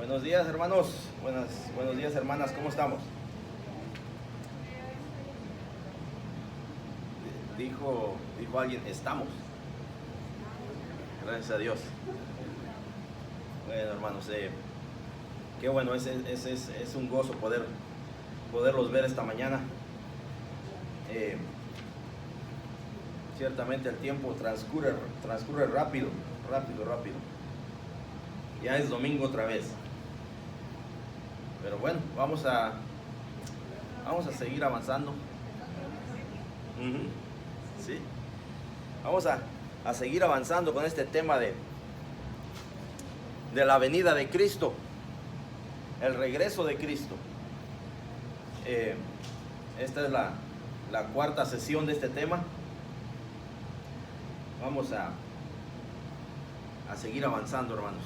Buenos días, hermanos. Buenos días, hermanas. ¿Cómo estamos? Dijo alguien, estamos. Gracias a Dios. Bueno, hermanos, qué bueno, es un gozo poderlos ver esta mañana. Ciertamente el tiempo transcurre rápido. Ya es domingo otra vez. Pero bueno, vamos a seguir avanzando. Sí. Vamos a seguir avanzando con este tema de la venida de Cristo, el regreso de Cristo. Esta es la cuarta sesión de este tema. Vamos a seguir avanzando, hermanos.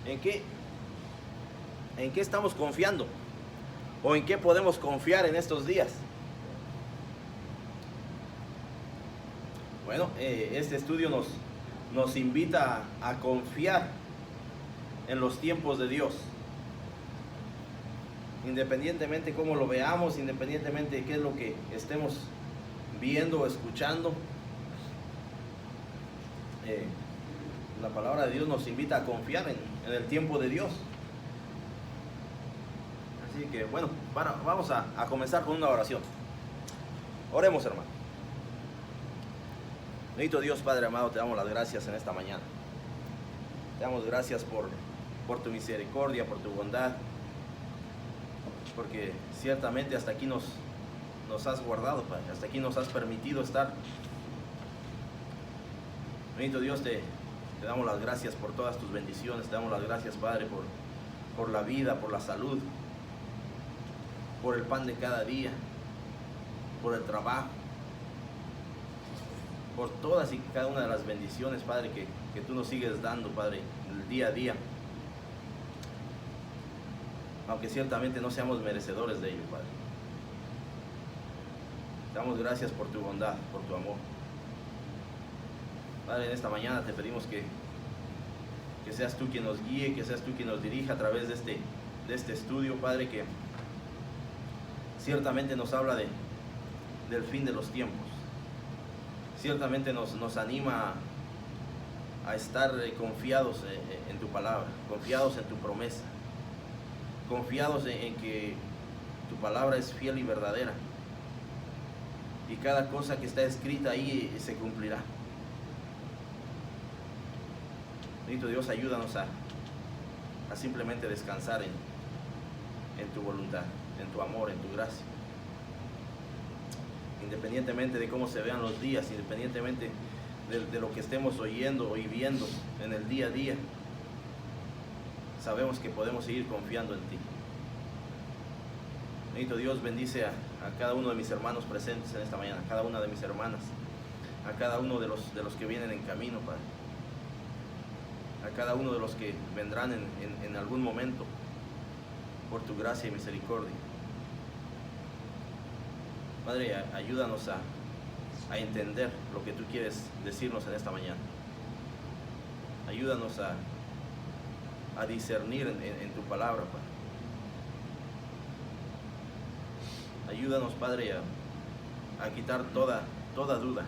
¿En qué estamos confiando? ¿O en qué podemos confiar en estos días? Bueno, este estudio nos invita a confiar en los tiempos de Dios. Independientemente cómo lo veamos, independientemente de qué es lo que estemos viendo o escuchando, la palabra de Dios nos invita a confiar en el tiempo de Dios. Así que bueno, vamos a comenzar con una oración. Oremos, hermano. Bendito Dios, Padre amado, te damos las gracias en esta mañana. Te damos gracias por tu misericordia, por tu bondad, porque ciertamente hasta aquí nos has guardado, Padre, hasta aquí nos has permitido estar. Bendito Dios, te damos las gracias por todas tus bendiciones, te damos las gracias, Padre, por la vida, por la salud, por el pan de cada día, por el trabajo, por todas y cada una de las bendiciones, Padre, que tú nos sigues dando, Padre, el día a día. Aunque ciertamente no seamos merecedores de ello, Padre. Te damos gracias por tu bondad, por tu amor. Padre, en esta mañana te pedimos que seas tú quien nos guíe, que seas tú quien nos dirija a través de este estudio, Padre, que ciertamente nos habla del fin de los tiempos. Ciertamente nos anima a estar confiados en tu palabra, confiados en tu promesa, confiados en que tu palabra es fiel y verdadera, y cada cosa que está escrita ahí se cumplirá. Bendito Dios, ayúdanos a simplemente descansar en tu voluntad, en tu amor, en tu gracia. Independientemente de cómo se vean los días, independientemente de lo que estemos oyendo y viendo en el día a día, sabemos que podemos seguir confiando en ti. Bendito Dios, bendice a cada uno de mis hermanos presentes en esta mañana, a cada una de mis hermanas, a cada uno de los que vienen en camino, Padre, a cada uno de los que vendrán en algún momento, por tu gracia y misericordia. Padre, ayúdanos a entender lo que tú quieres decirnos en esta mañana. Ayúdanos a discernir en tu palabra, Padre. Ayúdanos, Padre, a quitar toda duda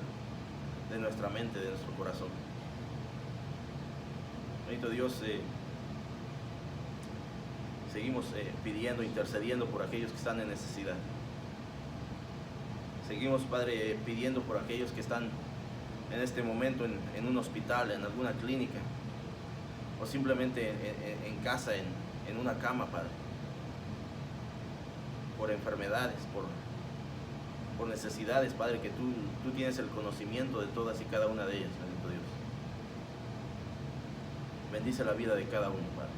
de nuestra mente, de nuestro corazón. Bendito Dios, seguimos pidiendo, intercediendo por aquellos que están en necesidad. Seguimos, Padre, pidiendo por aquellos que están en este momento en un hospital, en alguna clínica, o simplemente en casa, en una cama, Padre, por enfermedades, por necesidades, Padre, que tú tienes el conocimiento de todas y cada una de ellas, bendito Dios. Bendice la vida de cada uno, Padre.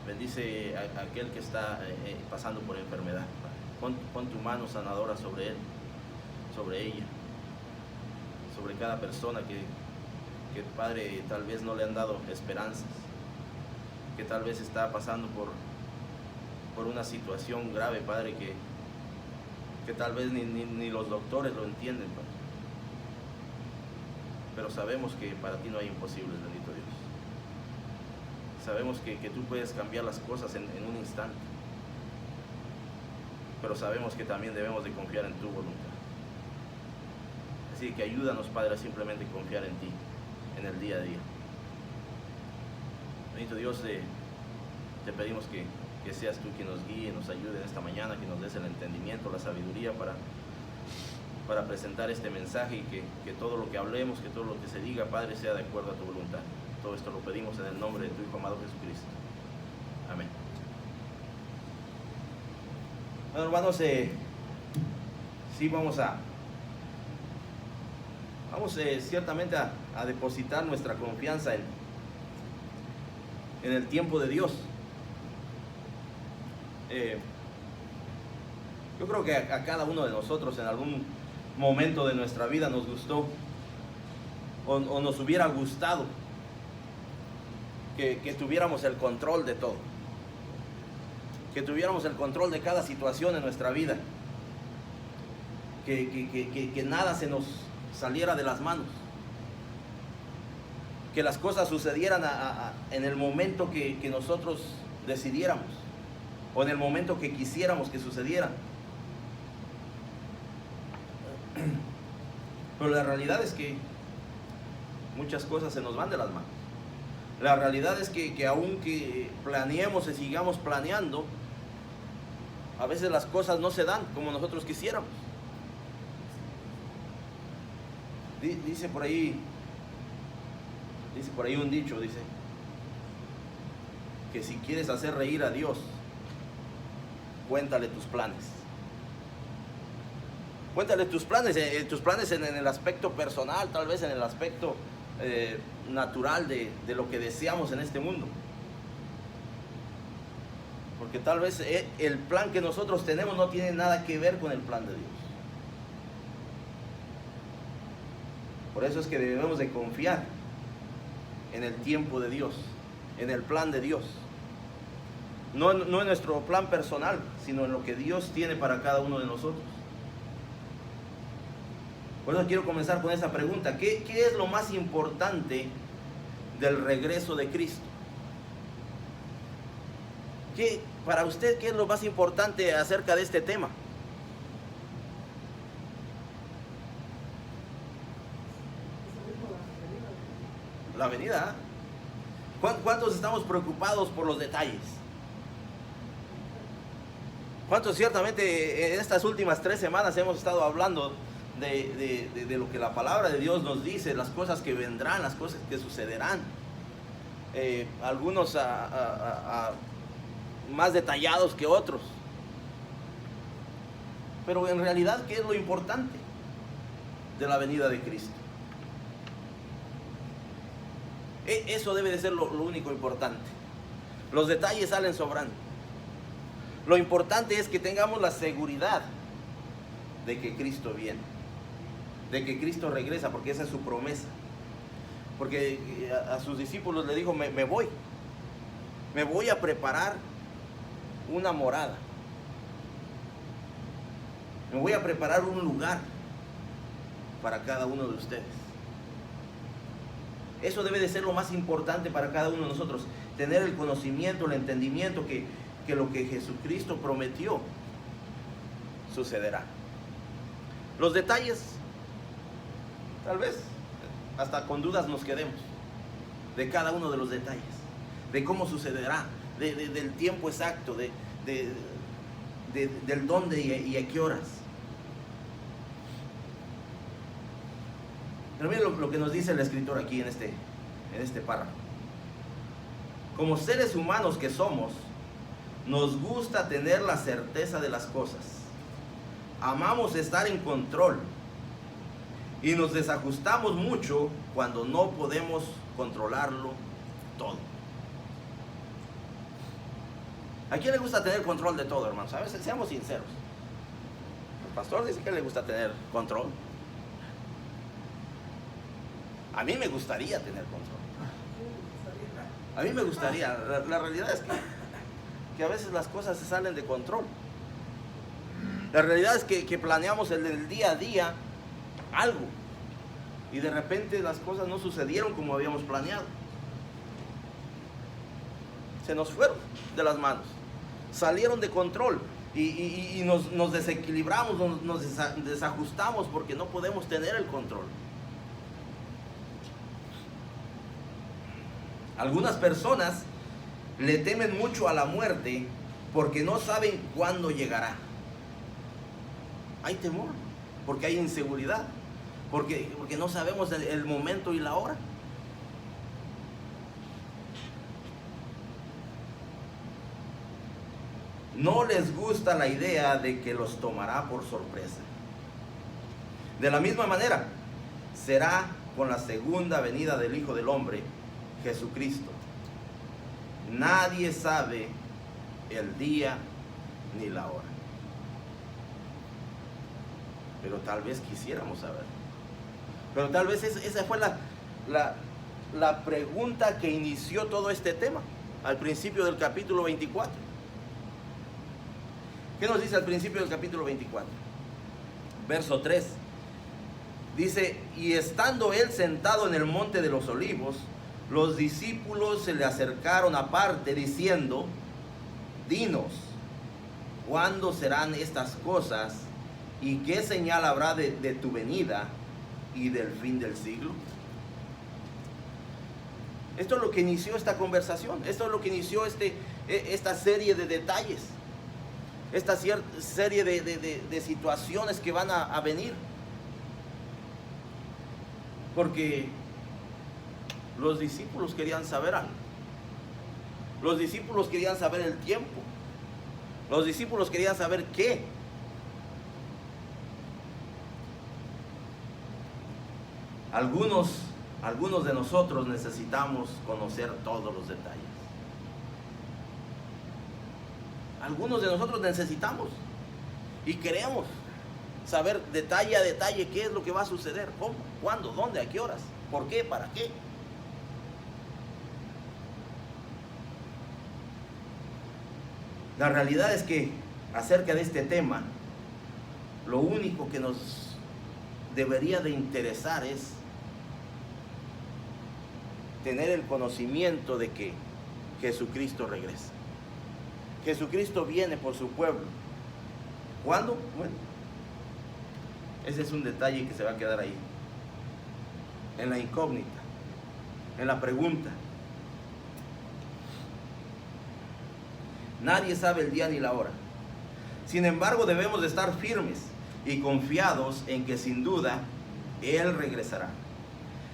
Bendice a aquel que está pasando por enfermedad, Padre. Pon tu mano sanadora sobre él, sobre ella, sobre cada persona que Padre, tal vez no le han dado esperanzas, que tal vez está pasando por una situación grave, Padre, que tal vez ni los doctores lo entienden, Padre. pero sabemos que para ti no hay imposibles, bendito Dios. Sabemos que tú puedes cambiar las cosas en un instante, pero sabemos que también debemos de confiar en tu voluntad. Así que ayúdanos, Padre, a simplemente confiar en ti, en el día a día. Bendito Dios, te pedimos que seas tú quien nos guíe, nos ayude en esta mañana, que nos des el entendimiento, la sabiduría para presentar este mensaje, y que todo lo que hablemos, que todo lo que se diga, Padre, sea de acuerdo a tu voluntad. Todo esto lo pedimos en el nombre de tu Hijo amado Jesucristo. Amén. Bueno, hermanos, sí vamos ciertamente a depositar nuestra confianza en el tiempo de Dios. Yo creo que a cada uno de nosotros en algún momento de nuestra vida nos gustó o nos hubiera gustado que tuviéramos el control de todo, que tuviéramos el control de cada situación en nuestra vida, que nada se nos saliera de las manos, que las cosas sucedieran en el momento que nosotros decidiéramos, o en el momento que quisiéramos que sucedieran. Pero la realidad es que muchas cosas se nos van de las manos. La realidad es que aunque planeemos y sigamos planeando, a veces las cosas no se dan como nosotros quisiéramos. Dice por ahí un dicho, dice que si quieres hacer reír a Dios, cuéntale tus planes. Cuéntale tus planes en el aspecto personal, tal vez en el aspecto natural de lo que deseamos en este mundo. Porque tal vez el plan que nosotros tenemos no tiene nada que ver con el plan de Dios. Por eso es que debemos de confiar en el tiempo de Dios, en el plan de Dios. No en nuestro plan personal, sino en lo que Dios tiene para cada uno de nosotros. Por eso quiero comenzar con esta pregunta. ¿Qué es lo más importante del regreso de Cristo? Para usted, ¿qué es lo más importante acerca de este tema? La venida. ¿Cuántos estamos preocupados por los detalles? ¿Cuántos ciertamente en estas últimas 3 semanas hemos estado hablando de lo que la palabra de Dios nos dice, las cosas que vendrán, las cosas que sucederán? Algunos más detallados que otros. Pero en realidad, ¿qué es lo importante de la venida de Cristo? Eso debe de ser lo único importante. Los detalles salen sobrando. Lo importante es que tengamos la seguridad de que Cristo viene, de que Cristo regresa, porque esa es su promesa. Porque a sus discípulos le dijo, me voy a preparar una morada, me voy a preparar un lugar para cada uno de ustedes. Eso debe de ser lo más importante para cada uno de nosotros, tener el conocimiento, el entendimiento que lo que Jesucristo prometió sucederá. Los detalles, tal vez hasta con dudas nos quedemos de cada uno de los detalles, de cómo sucederá, del tiempo exacto, del dónde y a qué horas. Pero miren lo que nos dice el escritor aquí en este párrafo. Como seres humanos que somos, nos gusta tener la certeza de las cosas. Amamos estar en control y nos desajustamos mucho cuando no podemos controlarlo todo. ¿A quién le gusta tener control de todo, hermanos? A veces, seamos sinceros. El pastor dice que le gusta tener control. A mí me gustaría tener control. A mí me gustaría. La realidad es que a veces las cosas se salen de control. La realidad es que planeamos el día a día algo y de repente las cosas no sucedieron como habíamos planeado. Se nos fueron de las manos, salieron de control y nos desequilibramos, nos desajustamos porque no podemos tener el control. Algunas personas le temen mucho a la muerte porque no saben cuándo llegará. Hay temor, porque hay inseguridad, porque no sabemos el momento y la hora. No les gusta la idea de que los tomará por sorpresa. De la misma manera, será con la segunda venida del Hijo del Hombre, Jesucristo. Nadie sabe el día ni la hora. Pero tal vez quisiéramos saber. Pero tal vez esa fue la pregunta que inició todo este tema al principio del capítulo 24. ¿Qué nos dice al principio del capítulo 24? Verso 3. Dice: y estando él sentado en el monte de los olivos, los discípulos se le acercaron aparte diciendo: dinos, ¿cuándo serán estas cosas? ¿Y qué señal habrá de tu venida y del fin del siglo? Esto es lo que inició esta conversación. Esto es lo que inició esta serie de detalles. Esta serie de situaciones que van a venir. Porque los discípulos querían saber algo. Los discípulos querían saber el tiempo. Los discípulos querían saber qué. Algunos de nosotros necesitamos conocer todos los detalles. Algunos de nosotros necesitamos y queremos saber detalle a detalle qué es lo que va a suceder, cómo, cuándo, dónde, a qué horas, por qué, para qué. La realidad es que acerca de este tema, lo único que nos debería de interesar es tener el conocimiento de que Jesucristo regresa. Jesucristo viene por su pueblo. ¿Cuándo? Bueno, ese es un detalle que se va a quedar ahí, en la incógnita, en la pregunta. Nadie sabe el día ni la hora. Sin embargo, debemos de estar firmes y confiados en que sin duda Él regresará.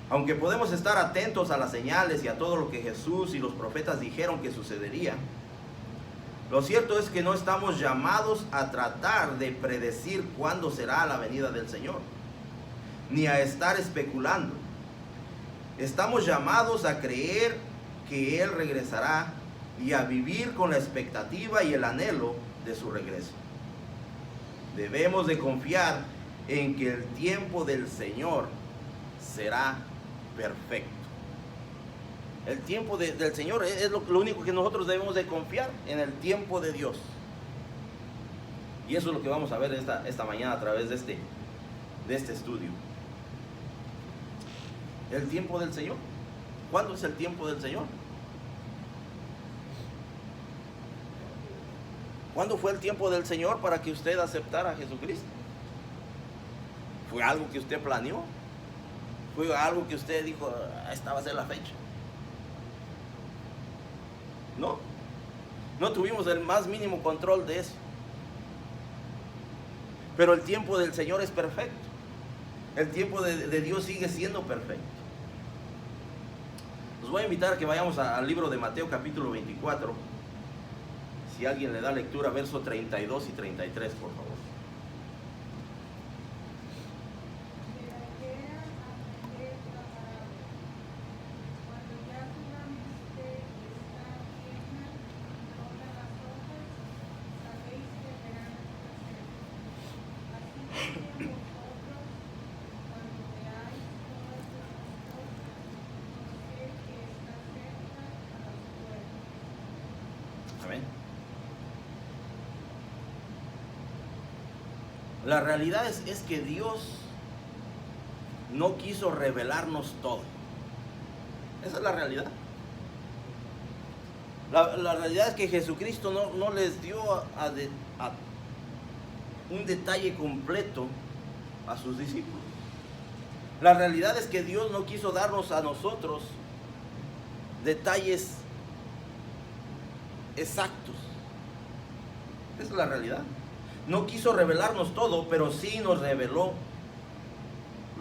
Aunque podemos estar atentos a las señales y a todo lo que Jesús y los profetas dijeron que sucedería, lo cierto es que no estamos llamados a tratar de predecir cuándo será la venida del Señor, ni a estar especulando. Estamos llamados a creer que Él regresará y a vivir con la expectativa y el anhelo de su regreso. Debemos de confiar en que el tiempo del Señor será perfecto. El tiempo del Señor es lo único que nosotros debemos de confiar, en el tiempo de Dios. Y eso es lo que vamos a ver esta mañana a través de este estudio. El tiempo del Señor. ¿Cuándo es el tiempo del Señor? ¿Cuándo fue el tiempo del Señor para que usted aceptara a Jesucristo? ¿Fue algo que usted planeó? ¿Fue algo que usted dijo, esta va a ser la fecha? No tuvimos el más mínimo control de eso. Pero el tiempo del Señor es perfecto. El tiempo de Dios sigue siendo perfecto. Los voy a invitar a que vayamos al libro de Mateo capítulo 24. Si alguien le da lectura, verso 32 y 33, por favor. Amén. La realidad es que Dios no quiso revelarnos todo. Esa es la realidad. La realidad es que Jesucristo no les dio un detalle completo a sus discípulos. La realidad es que Dios no quiso darnos a nosotros detalles exactos. Esa es la realidad. No quiso revelarnos todo, pero sí nos reveló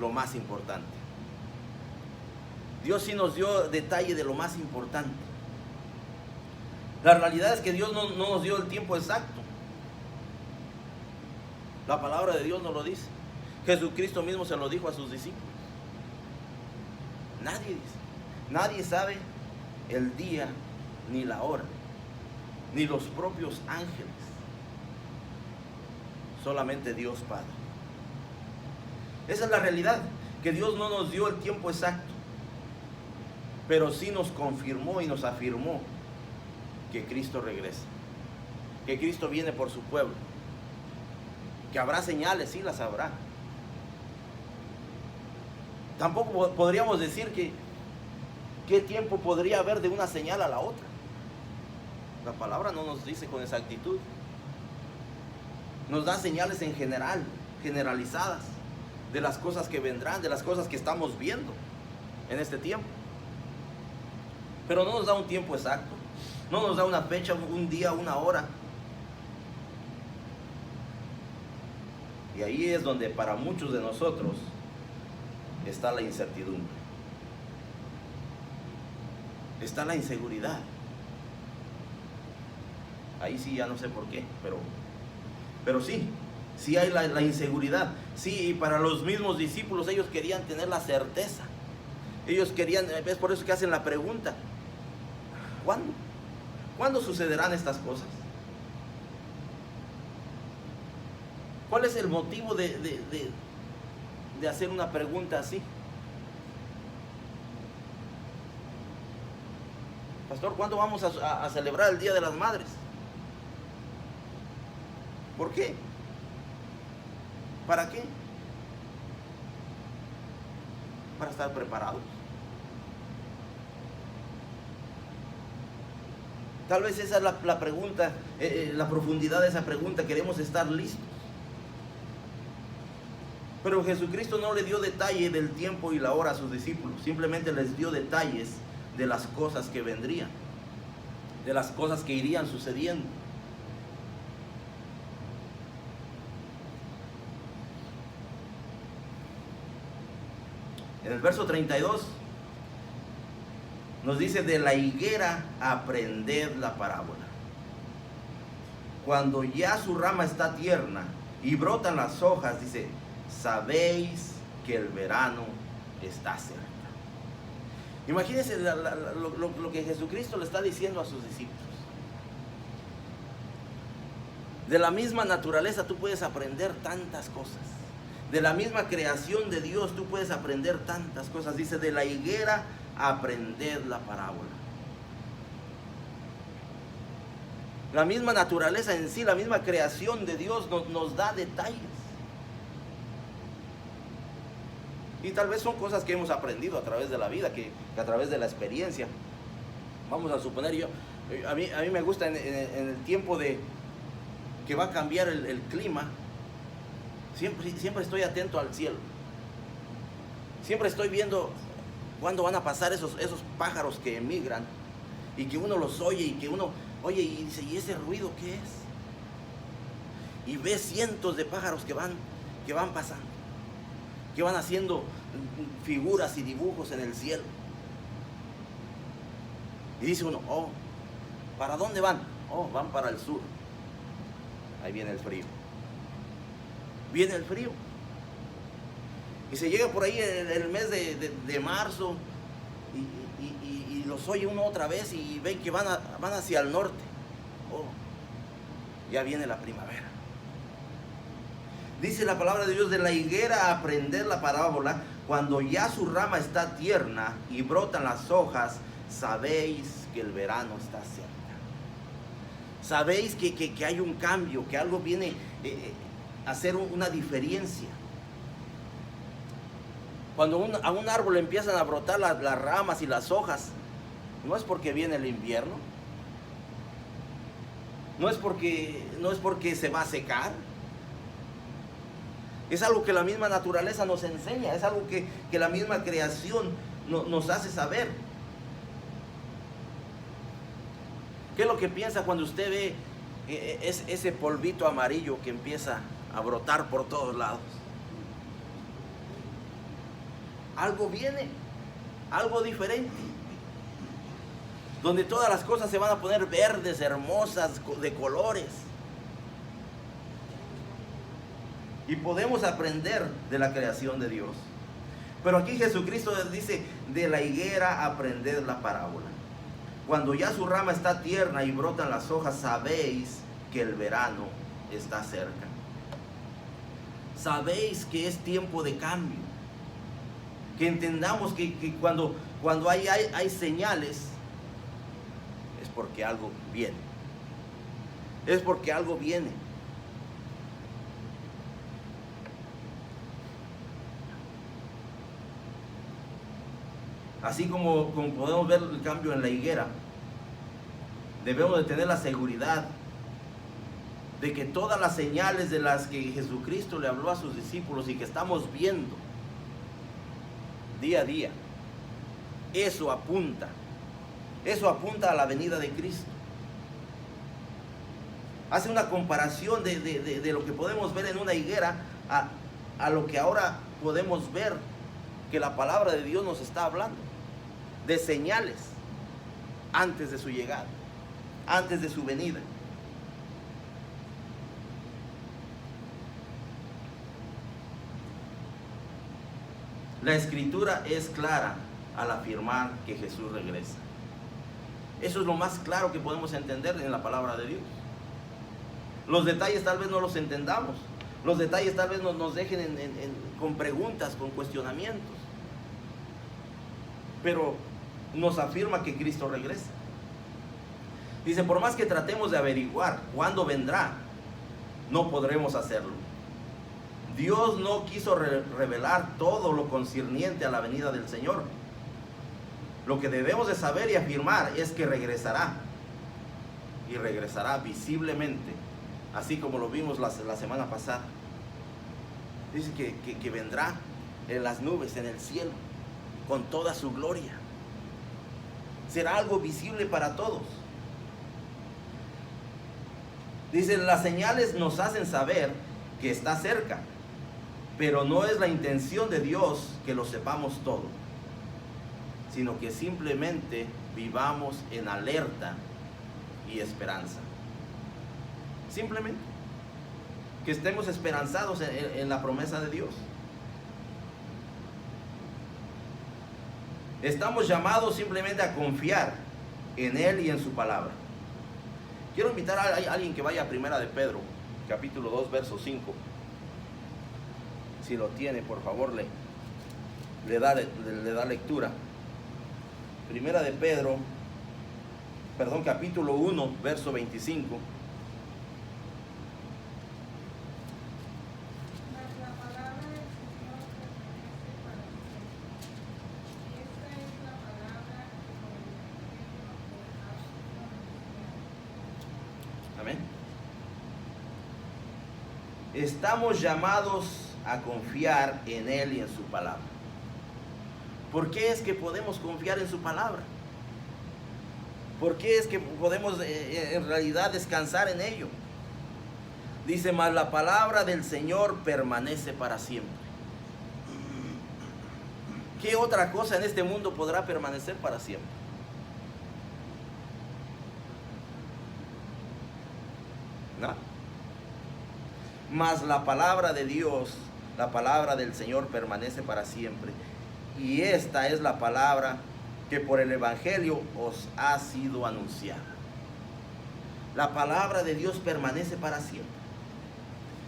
lo más importante. Dios sí nos dio detalle de lo más importante. La realidad es que Dios no nos dio el tiempo exacto. La palabra de Dios nos lo dice. Jesucristo mismo se lo dijo a sus discípulos. Nadie sabe el día ni la hora, ni los propios ángeles. Solamente Dios Padre. Esa es la realidad, que Dios no nos dio el tiempo exacto, pero sí nos confirmó y nos afirmó que Cristo regresa, que Cristo viene por su pueblo, que habrá señales, sí las habrá. Tampoco podríamos decir que qué tiempo podría haber de una señal a la otra. La palabra no nos dice con exactitud. Nos da señales en general, generalizadas, de las cosas que vendrán, de las cosas que estamos viendo en este tiempo. Pero no nos da un tiempo exacto, no nos da una fecha, un día, una hora. Y ahí es donde para muchos de nosotros está la incertidumbre, está la inseguridad. Ahí sí ya no sé por qué, pero sí hay la inseguridad. Sí, y para los mismos discípulos ellos querían tener la certeza. Ellos querían, es por eso que hacen la pregunta: ¿cuándo? ¿Cuándo sucederán estas cosas? ¿Cuál es el motivo de hacer una pregunta así? Pastor, ¿cuándo vamos a celebrar el Día de las Madres? ¿Por qué? ¿Para qué? Para estar preparados. Tal vez esa es la pregunta, la profundidad de esa pregunta. Queremos estar listos. Pero Jesucristo no le dio detalle del tiempo y la hora a sus discípulos. Simplemente les dio detalles de las cosas que vendrían, de las cosas que irían sucediendo. En el verso 32 nos dice: de la higuera aprended la parábola. Cuando ya su rama está tierna y brotan las hojas, dice, sabéis que el verano está cerca. Imagínense lo que Jesucristo le está diciendo a sus discípulos. De la misma naturaleza tú puedes aprender tantas cosas. De la misma creación de Dios tú puedes aprender tantas cosas. Dice: de la higuera aprended la parábola. La misma naturaleza en sí, la misma creación de Dios nos da detalles. Y tal vez son cosas que hemos aprendido a través de la vida, que a través de la experiencia. Vamos a suponer, a mí me gusta en el tiempo de que va a cambiar el clima. Siempre estoy atento al cielo. Siempre estoy viendo cuándo van a pasar esos pájaros que emigran, y que uno los oye, y que uno oye y dice: ¿y ese ruido qué es? Y ve cientos de pájaros que van pasando, que van haciendo figuras y dibujos en el cielo. Y dice uno: oh, ¿para dónde van? Oh, van para el sur. Ahí viene el frío. Viene el frío. Y se llega por ahí el mes de marzo, y los oye uno otra vez y ven que van hacia el norte. Oh, ya viene la primavera. Dice la palabra de Dios: de la higuera aprender la parábola. Cuando ya su rama está tierna y brotan las hojas, sabéis que el verano está cerca. Sabéis que hay un cambio, que algo viene a hacer una diferencia. Cuando a un árbol le empiezan a brotar las ramas y las hojas, no es porque viene el invierno, no es porque se va a secar. Es algo que la misma naturaleza nos enseña, es algo que la misma creación nos hace saber. ¿Qué es lo que piensa cuando usted ve ese polvito amarillo que empieza a brotar por todos lados? Algo viene, algo diferente, donde todas las cosas se van a poner verdes, hermosas, de colores. Y podemos aprender de la creación de Dios. Pero aquí Jesucristo dice, de la higuera aprended la parábola. Cuando ya su rama está tierna y brotan las hojas, sabéis que el verano está cerca. Sabéis que es tiempo de cambio. Que entendamos que cuando hay señales, es porque algo viene. Es porque algo viene. Así como podemos ver el cambio en la higuera, debemos de tener la seguridad de que todas las señales de las que Jesucristo le habló a sus discípulos y que estamos viendo día a día, eso apunta a la venida de Cristo. Hace una comparación de lo que podemos ver en una higuera a lo que ahora podemos ver que la palabra de Dios nos está hablando, de señales antes de su llegada, antes de su venida. La escritura es clara al afirmar que Jesús regresa. Eso es lo más claro que podemos entender en la palabra de Dios. Los detalles tal vez no los entendamos. Los detalles tal vez nos dejen con preguntas, con cuestionamientos. Pero nos afirma que Cristo regresa. Dice, por más que tratemos de averiguar cuándo vendrá, no podremos hacerlo. Dios no quiso revelar todo lo concerniente a la venida del Señor. Lo que debemos de saber y afirmar es que regresará. Y regresará visiblemente, así como lo vimos la semana pasada. Dice que vendrá en las nubes, en el cielo, con toda su gloria. Será algo visible para todos. Dice, las señales nos hacen saber que está cerca, pero no es la intención de Dios que lo sepamos todo, sino que simplemente vivamos en alerta y esperanza. Simplemente que estemos esperanzados en la promesa de Dios. Estamos llamados simplemente a confiar en Él y en su palabra. Quiero invitar a alguien que vaya a Primera de Pedro, capítulo 2, verso 5. Si lo tiene, por favor, le da lectura. Primera de Pedro, capítulo 1, verso 25. Amén. Estamos llamados a confiar en Él y en su palabra. ¿Por qué es que podemos confiar en su palabra? ¿Por qué es que podemos en realidad descansar en ello? Dice, mas la palabra del Señor permanece para siempre. ¿Qué otra cosa en este mundo podrá permanecer para siempre? ¿No? Mas la palabra de Dios, la palabra del Señor permanece para siempre. Y esta es la palabra que por el Evangelio os ha sido anunciada. La palabra de Dios permanece para siempre.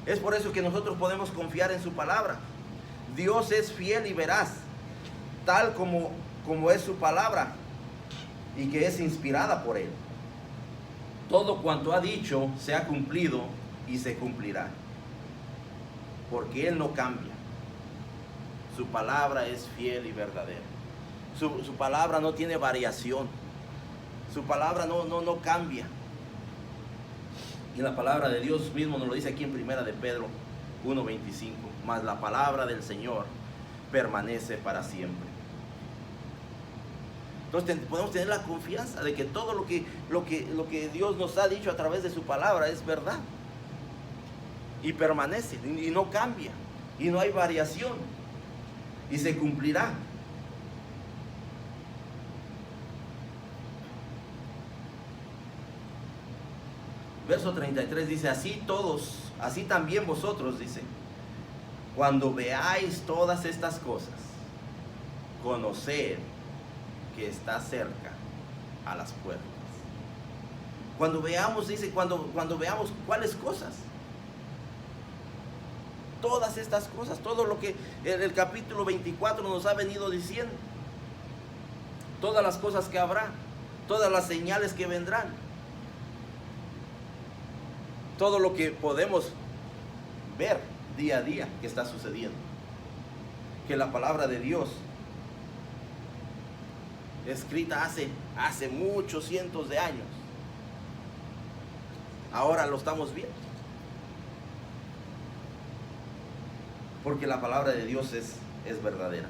Es por eso que nosotros podemos confiar en su palabra. Dios es fiel y veraz, tal como es su palabra y que es inspirada por Él. Todo cuanto ha dicho se ha cumplido y se cumplirá, porque Él no cambia. Su palabra es fiel y verdadera. Su palabra no tiene variación. Su palabra no cambia. Y la palabra de Dios mismo nos lo dice aquí en Primera de Pedro 1:25. Mas la palabra del Señor permanece para siempre. Entonces podemos tener la confianza de que todo lo que Dios nos ha dicho a través de su palabra es verdad. Y permanece, y no cambia, y no hay variación, y se cumplirá. Verso 33 dice, así también vosotros, dice, cuando veáis todas estas cosas, conoced que está cerca a las puertas. Cuando veamos, dice, cuando veamos cuáles cosas, todas estas cosas, todo lo que el capítulo 24 nos ha venido diciendo, todas las cosas que habrá, todas las señales que vendrán, todo lo que podemos ver día a día que está sucediendo, que la palabra de Dios escrita hace muchos cientos de años, ahora lo estamos viendo, porque la palabra de Dios es verdadera.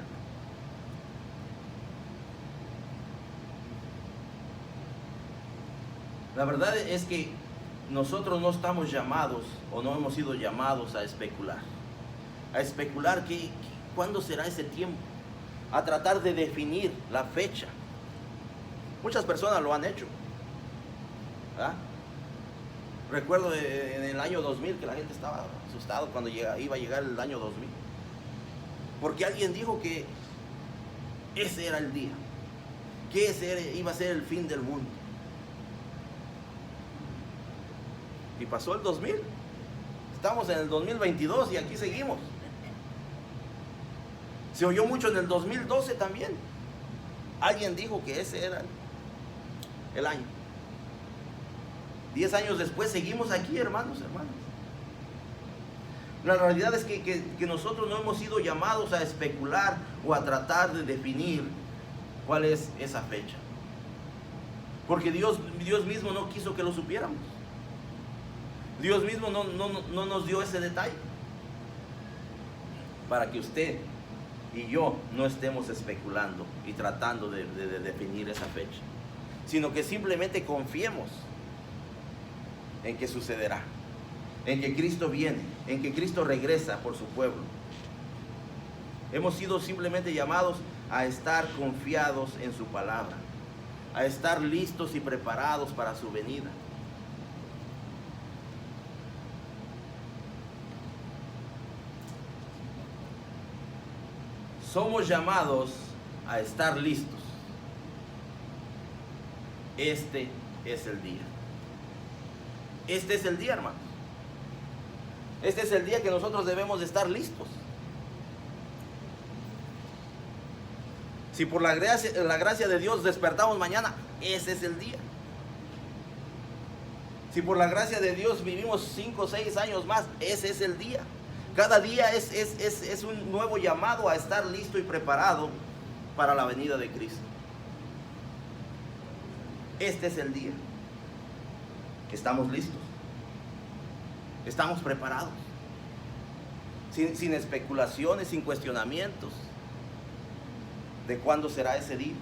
La verdad es que nosotros no estamos llamados, o no hemos sido llamados a especular cuándo será ese tiempo, a tratar de definir la fecha. Muchas personas lo han hecho, ¿verdad? Recuerdo en el año 2000 que la gente estaba asustado cuando iba a llegar el año 2000, porque alguien dijo que ese era el día, que ese iba a ser el fin del mundo. Y pasó el 2000, estamos en el 2022 y aquí seguimos. Se oyó mucho en el 2012 también. Alguien dijo que ese era el año. 10 años después seguimos aquí, hermanos. La realidad es que nosotros no hemos sido llamados a especular o a tratar de definir cuál es esa fecha, porque Dios mismo no quiso que lo supiéramos. Dios mismo no nos dio ese detalle para que usted y yo no estemos especulando y tratando de definir esa fecha, sino que simplemente confiemos en que sucederá, en que Cristo viene, en que Cristo regresa por su pueblo. Hemos sido simplemente llamados a estar confiados en su palabra, a estar listos y preparados para su venida. Somos llamados a estar listos. Este es el día. Este es el día, hermanos. Este es el día que nosotros debemos de estar listos. Si por la gracia de Dios despertamos mañana, ese es el día. Si por la gracia de Dios vivimos 5 o 6 años más, ese es el día. Cada día es un nuevo llamado a estar listo y preparado para la venida de Cristo. Este es el día. Estamos listos. Estamos preparados. Sin especulaciones, sin cuestionamientos de cuándo será ese día.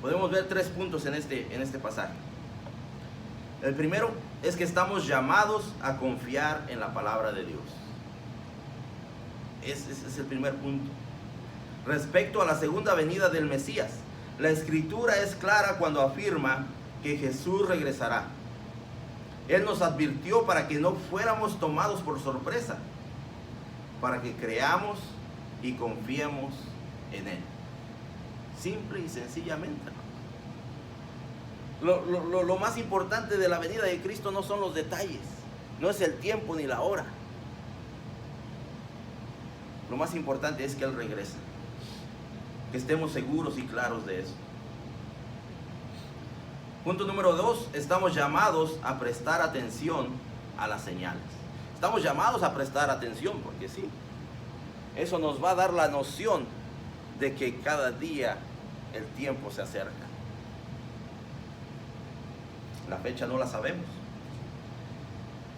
Podemos ver 3 puntos en este pasaje. El primero es que estamos llamados a confiar en la palabra de Dios. Ese es el primer punto. Respecto a la segunda venida del Mesías, la Escritura es clara cuando afirma que Jesús regresará. Él nos advirtió para que no fuéramos tomados por sorpresa, para que creamos y confiemos en Él. Simple y sencillamente. Lo más importante de la venida de Cristo no son los detalles, no es el tiempo ni la hora. Lo más importante es que Él regresa, que estemos seguros y claros de eso. Punto número 2, estamos llamados a prestar atención a las señales. Estamos llamados a prestar atención, porque sí, eso nos va a dar la noción de que cada día el tiempo se acerca. La fecha no la sabemos.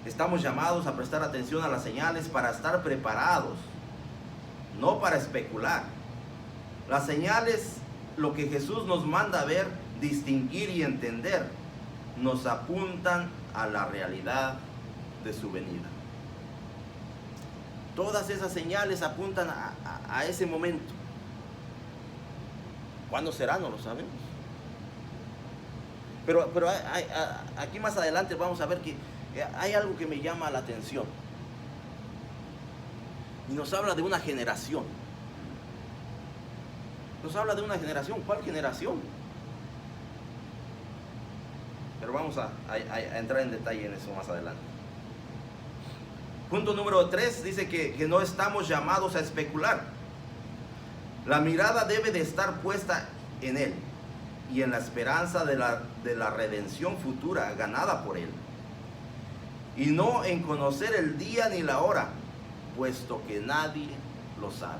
Estamos llamados a prestar atención a las señales para estar preparados, no para especular. Las señales, lo que Jesús nos manda a ver, distinguir y entender, nos apuntan a la realidad de su venida. Todas esas señales apuntan a ese momento. ¿Cuándo será? No lo sabemos. Pero aquí más adelante vamos a ver que hay algo que me llama la atención. Y nos habla de una generación. Nos habla de una generación. ¿Cuál generación? Pero vamos a entrar en detalle en eso más adelante. Punto número 3 dice que no estamos llamados a especular. La mirada debe de estar puesta en Él y en la esperanza de la redención futura ganada por Él. Y no en conocer el día ni la hora, puesto que nadie lo sabe.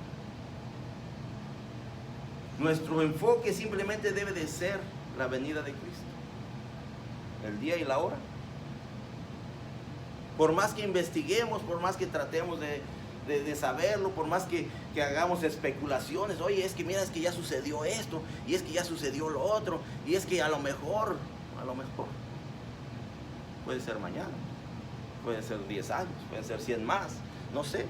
Nuestro enfoque simplemente debe de ser la venida de Cristo. El día y la hora. Por más que investiguemos, por más que tratemos de saberlo, por más que hagamos especulaciones, oye, es que mira, es que ya sucedió esto, y es que ya sucedió lo otro, y es que a lo mejor, puede ser mañana, puede ser 10 años, puede ser 100 más, no sé.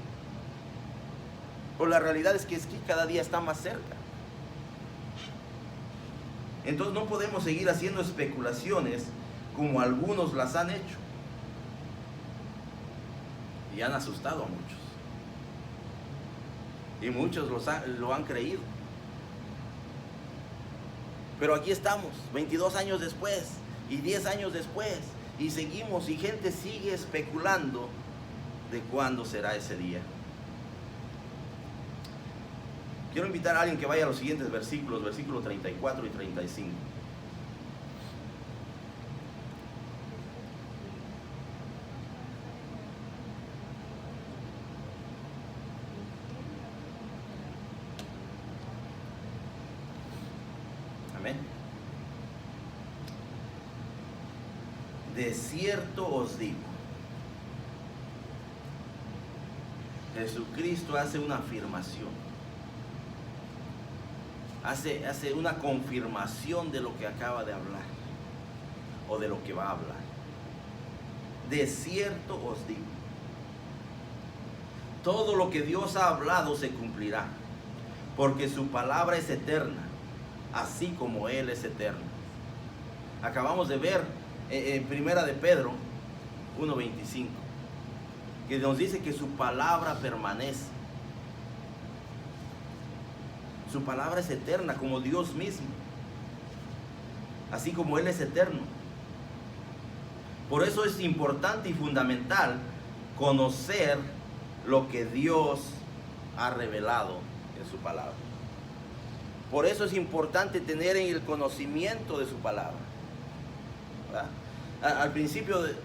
Pero la realidad es que cada día está más cerca. Entonces no podemos seguir haciendo especulaciones como algunos las han hecho. Y han asustado a muchos. Y muchos lo han creído. Pero aquí estamos, 22 años después, y 10 años después, y seguimos, y gente sigue especulando de cuándo será ese día. Quiero invitar a alguien que vaya a los siguientes versículos, versículos 34 y 35. Amén. De cierto os digo, Jesucristo hace una afirmación, hace una confirmación de lo que acaba de hablar, o de lo que va a hablar. De cierto os digo, todo lo que Dios ha hablado se cumplirá, porque su palabra es eterna, así como Él es eterno. Acabamos de ver en Primera de Pedro 1:25, que nos dice que su palabra permanece. Su palabra es eterna, como Dios mismo, así como Él es eterno. Por eso es importante y fundamental conocer lo que Dios ha revelado en su palabra. Por eso es importante tener el conocimiento de su palabra, ¿verdad? Al principio de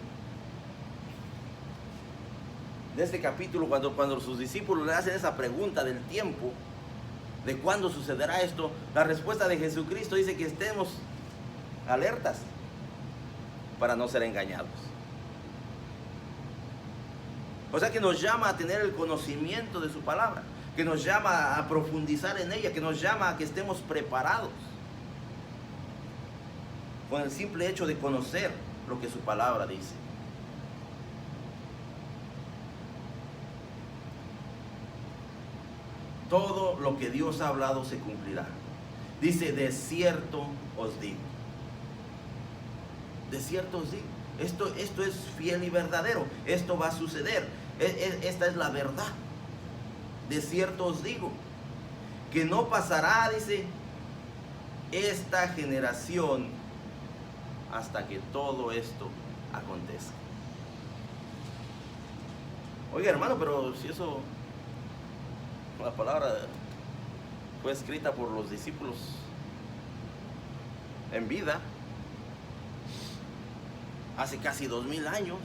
este capítulo, cuando sus discípulos le hacen esa pregunta del tiempo, de cuándo sucederá esto, la respuesta de Jesucristo dice que estemos alertas para no ser engañados. O sea que nos llama a tener el conocimiento de su palabra, que nos llama a profundizar en ella, que nos llama a que estemos preparados con el simple hecho de conocer lo que su palabra dice. Todo lo que Dios ha hablado se cumplirá. Dice, de cierto os digo. De cierto os digo. Esto es fiel y verdadero. Esto va a suceder. Esta es la verdad. De cierto os digo, que no pasará, dice, esta generación hasta que todo esto acontezca. Oiga, hermano, pero si eso, la palabra fue escrita por los discípulos en vida hace casi 2000 años,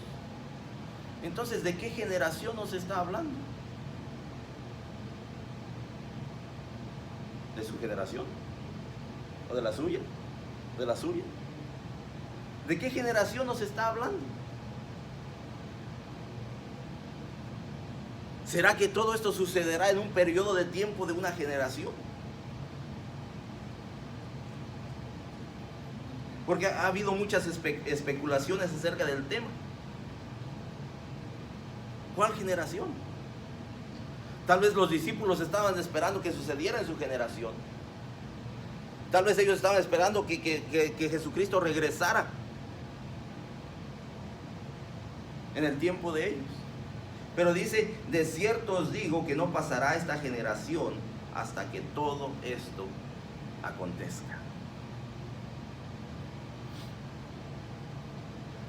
Entonces, ¿de qué generación nos está hablando? ¿De su generación? ¿O de la suya? ¿De la suya? ¿De qué generación nos está hablando? ¿Será que todo esto sucederá en un periodo de tiempo de una generación? Porque ha habido muchas especulaciones acerca del tema. ¿Cuál generación? Tal vez los discípulos estaban esperando que sucediera en su generación. Tal vez ellos estaban esperando que Jesucristo regresara en el tiempo de ellos. Pero dice, de cierto os digo que no pasará esta generación hasta que todo esto acontezca.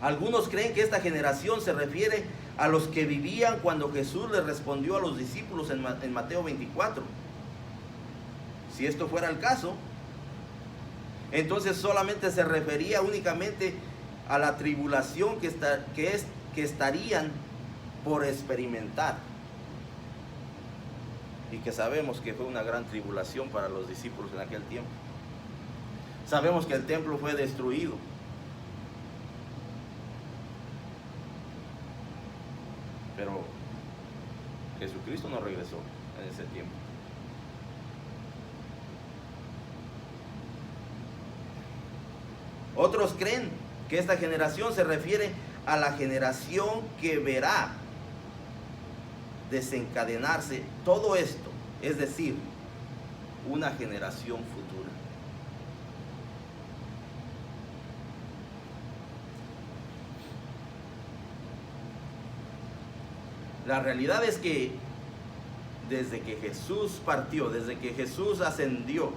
Algunos creen que esta generación se refiere a los que vivían cuando Jesús les respondió a los discípulos en Mateo 24. Si esto fuera el caso, entonces solamente se refería únicamente a la tribulación que estarían por experimentar, y que sabemos que fue una gran tribulación para los discípulos en aquel tiempo. Sabemos que el templo fue destruido, pero Jesucristo no regresó en ese tiempo. Otros creen que esta generación se refiere a la generación que verá desencadenarse todo esto, es decir, una generación futura. La realidad es que desde que Jesús partió, desde que Jesús ascendió,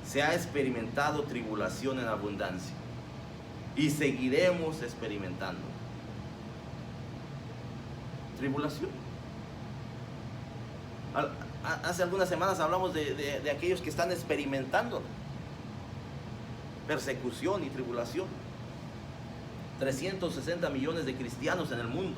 se ha experimentado tribulación en abundancia y seguiremos experimentando tribulación. Hace algunas semanas hablamos de aquellos que están experimentando persecución y tribulación. 360 millones de cristianos en el mundo.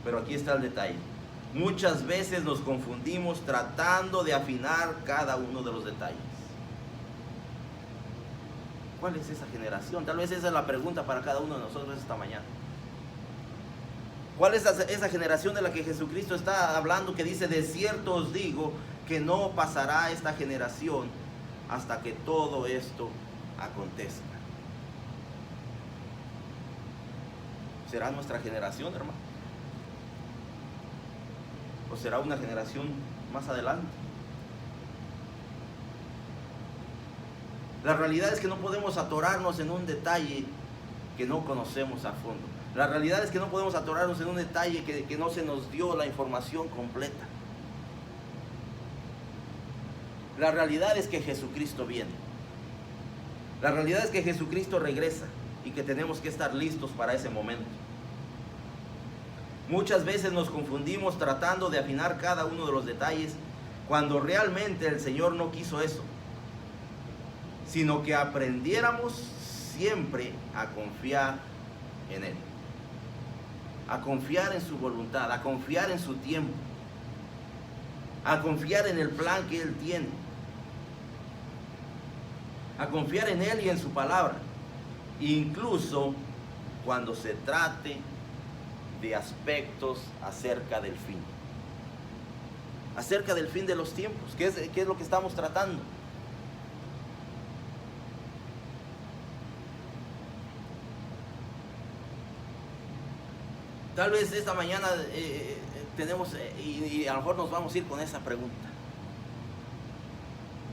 Pero aquí está el detalle. Muchas veces nos confundimos tratando de afinar cada uno de los detalles. ¿Cuál es esa generación? Tal vez esa es la pregunta para cada uno de nosotros esta mañana. ¿Cuál es esa generación de la que Jesucristo está hablando, que dice, de cierto os digo que no pasará esta generación hasta que todo esto acontezca? ¿Será nuestra generación, hermano? ¿O será una generación más adelante? La realidad es que no podemos atorarnos en un detalle que no conocemos a fondo. La realidad es que no podemos atorarnos en un detalle que no se nos dio la información completa. La realidad es que Jesucristo viene. La realidad es que Jesucristo regresa y que tenemos que estar listos para ese momento. Muchas veces nos confundimos tratando de afinar cada uno de los detalles, cuando realmente el Señor no quiso eso, sino que aprendiéramos siempre a confiar en Él, a confiar en su voluntad, a confiar en su tiempo, a confiar en el plan que Él tiene, a confiar en Él y en su palabra, incluso cuando se trate de aspectos acerca del fin de los tiempos. ¿Qué es lo que estamos tratando? Tal vez esta mañana tenemos, y a lo mejor nos vamos a ir con esa pregunta.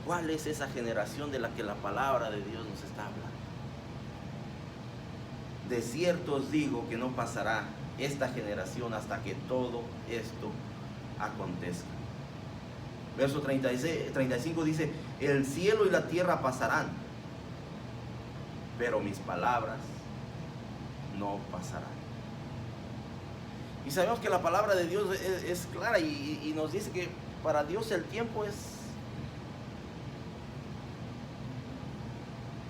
¿Cuál es esa generación de la que la palabra de Dios nos está hablando? De cierto os digo que no pasará esta generación hasta que todo esto acontezca. Verso 35 dice, el cielo y la tierra pasarán, pero mis palabras no pasarán. Y sabemos que la palabra de Dios es clara y nos dice para Dios el tiempo es...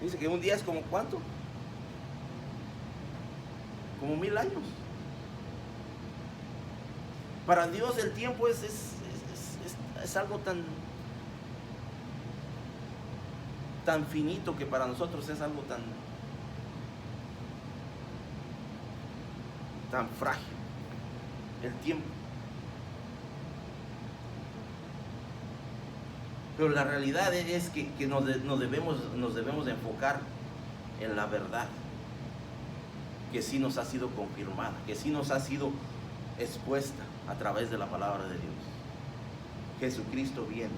Dice que un día es como ¿cuánto? Como 1000 años. Para Dios el tiempo es algo tan finito, que para nosotros es algo tan frágil. El tiempo. Pero la realidad es que nos debemos de enfocar en la verdad, que sí nos ha sido confirmada, que sí nos ha sido expuesta a través de la palabra de Dios. Jesucristo viene.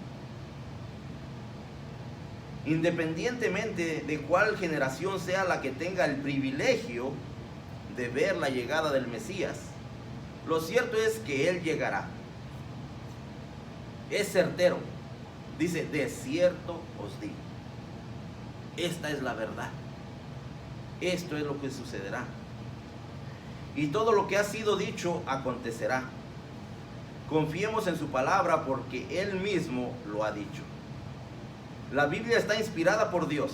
Independientemente de cuál generación sea la que tenga el privilegio de ver la llegada del Mesías, lo cierto es que Él llegará. Es certero. Dice, de cierto os digo. Esta es la verdad. Esto es lo que sucederá. Y todo lo que ha sido dicho acontecerá. Confiemos en su palabra porque Él mismo lo ha dicho. La Biblia está inspirada por Dios.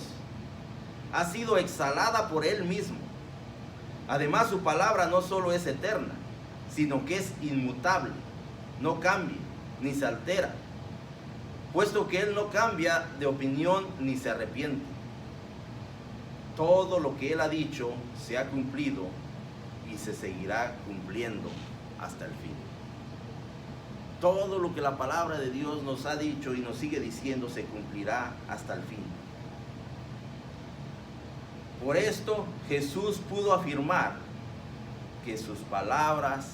Ha sido exhalada por Él mismo. Además, su palabra no solo es eterna, sino que es inmutable. No cambia, ni se altera, puesto que Él no cambia de opinión ni se arrepiente. Todo lo que Él ha dicho se ha cumplido y se seguirá cumpliendo hasta el fin. Todo lo que la palabra de Dios nos ha dicho y nos sigue diciendo se cumplirá hasta el fin. Por esto Jesús pudo afirmar que sus palabras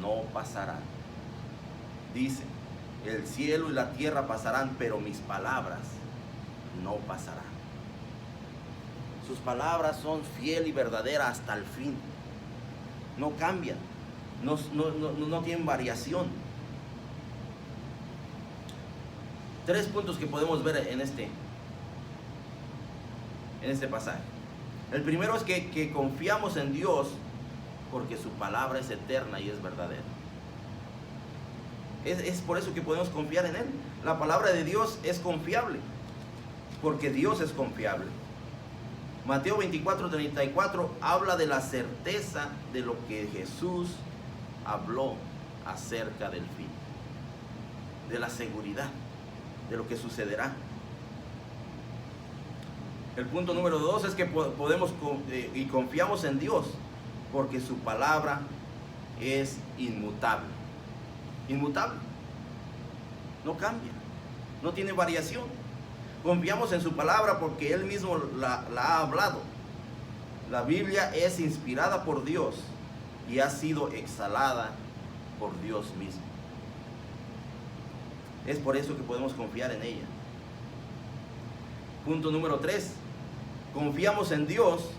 no pasarán. Dice, el cielo y la tierra pasarán, pero mis palabras no pasarán. Sus palabras son fiel y verdadera hasta el fin. No cambian, no tienen variación. 3 puntos que podemos ver en este pasaje. El primero es que confiamos en Dios porque su palabra es eterna y es verdadera. Es por eso que podemos confiar en Él. La palabra de Dios es confiable porque Dios es confiable. Mateo 24:34 habla de la certeza de lo que Jesús habló acerca del fin, de la seguridad de lo que sucederá. El punto número 2 es que podemos y confiamos en Dios porque su palabra es inmutable. Inmutable. No cambia, no tiene variación. Confiamos en su palabra porque Él mismo la ha hablado. La Biblia es inspirada por Dios y ha sido exhalada por Dios mismo. Es por eso que podemos confiar en ella. Punto número 3. Confiamos en Dios